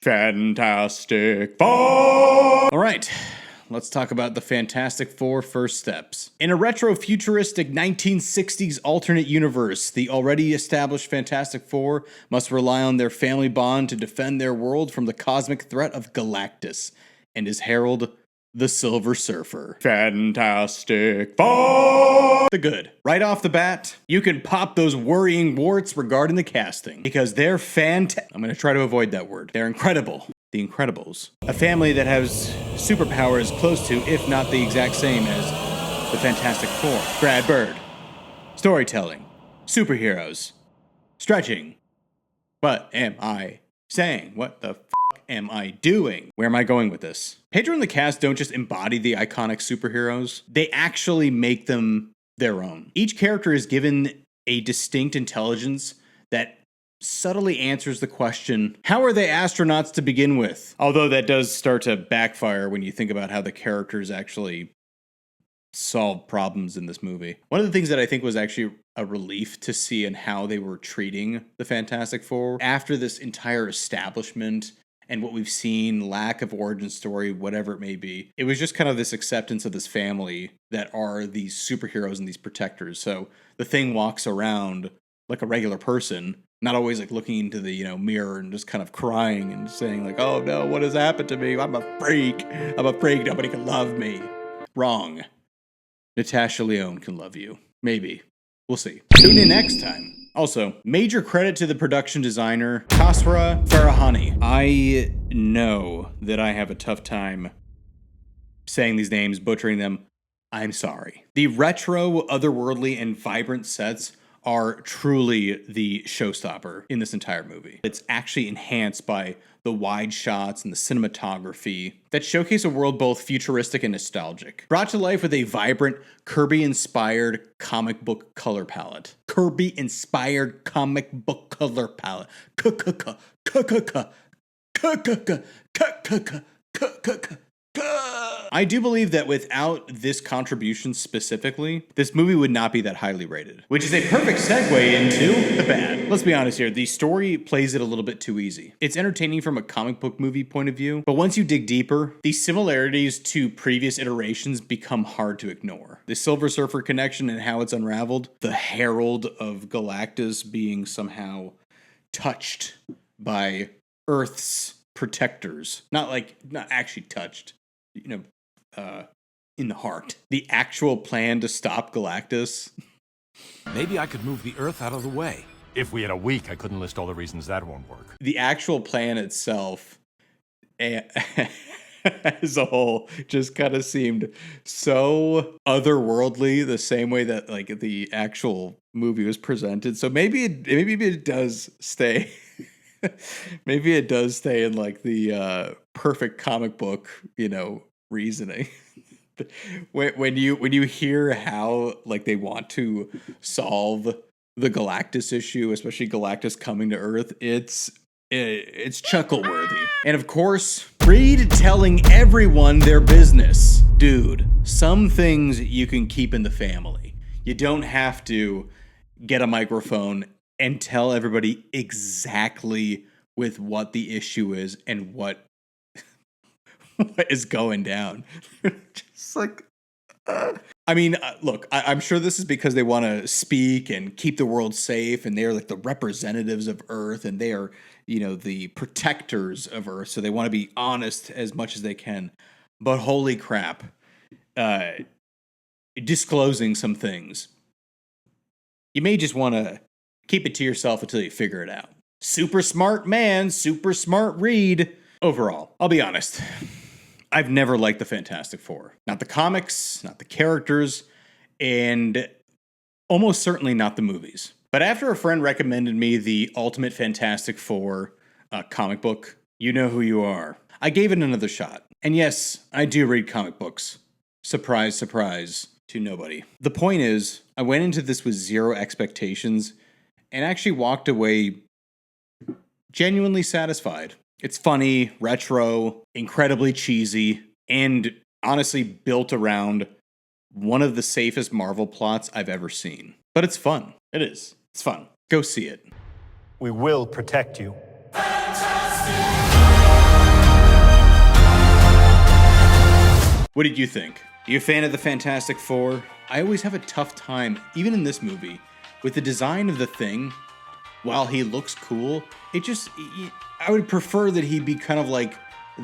Fantastic Four! All right, let's talk about the Fantastic Four first steps. In a retro-futuristic 1960s alternate universe, the already established Fantastic Four must rely on their family bond to defend their world from the cosmic threat of Galactus and his herald, the Silver Surfer. Fantastic Four! The good. Right off the bat, you can pop those worrying warts regarding the casting, because they're I'm gonna try to avoid that word. They're incredible. The Incredibles. A family that has superpowers close to, if not the exact same as, the Fantastic Four. Brad Bird. Storytelling. Superheroes. Stretching. What am I saying? What the am I doing? Where am I going with this? Pedro and the cast don't just embody the iconic superheroes, they actually make them their own. Each character is given a distinct intelligence that subtly answers the question, how are they astronauts to begin with? Although that does start to backfire when you think about how the characters actually solve problems in this movie. One of the things that I think was actually a relief to see in how they were treating the Fantastic Four after this entire establishment and what we've seen, lack of origin story, whatever it may be. It was just kind of this acceptance of this family that are these superheroes and these protectors. So the Thing walks around like a regular person, not always like looking into the, mirror and just kind of crying and saying like, oh no, what has happened to me? I'm a freak. Nobody can love me. Wrong. Natasha Lyonne can love you. Maybe. We'll see. Tune in next time. Also, major credit to the production designer, Kasra Farahani. I know that I have a tough time saying these names, butchering them. I'm sorry. The retro, otherworldly, and vibrant sets are truly the showstopper in this entire movie. It's actually enhanced by the wide shots and the cinematography that showcase a world both futuristic and nostalgic, brought to life with a vibrant Kirby-inspired comic book color palette. Kirby-inspired comic book color palette. I do believe that without this contribution specifically, this movie would not be that highly rated. Which is a perfect segue into the bad. Let's be honest here, the story plays it a little bit too easy. It's entertaining from a comic book movie point of view, but once you dig deeper, the similarities to previous iterations become hard to ignore. The Silver Surfer connection and how it's unraveled, the herald of Galactus being somehow touched by Earth's protectors. Not actually touched. In the heart. The actual plan to stop Galactus. Maybe I could move the Earth out of the way. If we had a week, I couldn't list all the reasons that won't work. The actual plan itself, as a whole, just kind of seemed so otherworldly, the same way that the actual movie was presented. So maybe it does stay. Maybe it does stay in the perfect comic book, reasoning. when you hear how they want to solve the Galactus issue, especially Galactus coming to Earth, it's chuckle worthy. And of course, Reed telling everyone their business. Dude, some things you can keep in the family. You don't have to get a microphone and tell everybody exactly with what the issue is and what is going down. Just look, I'm sure this is because they want to speak and keep the world safe, and they're the representatives of Earth, and they are, the protectors of Earth, so they want to be honest as much as they can. But holy crap, disclosing some things. You may just want to keep it to yourself until you figure it out. Super smart man, super smart Reed. Overall, I'll be honest. I've never liked the Fantastic Four. Not the comics, not the characters, and almost certainly not the movies. But after a friend recommended me the Ultimate Fantastic Four comic book, you know who you are, I gave it another shot. And yes, I do read comic books. Surprise, surprise to nobody. The point is, I went into this with zero expectations and actually walked away genuinely satisfied. It's funny, retro, incredibly cheesy, and honestly built around one of the safest Marvel plots I've ever seen. But it's fun. It is. It's fun. Go see it. We will protect you. Fantastic. What did you think? Are you a fan of the Fantastic Four? I always have a tough time, even in this movie, with the design of the Thing. While he looks cool, I would prefer that he be kind of like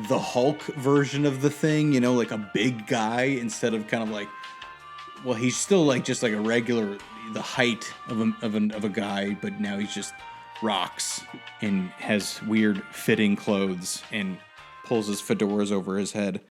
the Hulk version of the Thing, you know, like a big guy instead of kind of like, well, he's still like just like a regular, the height of a guy, but now he's just rocks and has weird fitting clothes and pulls his fedoras over his head.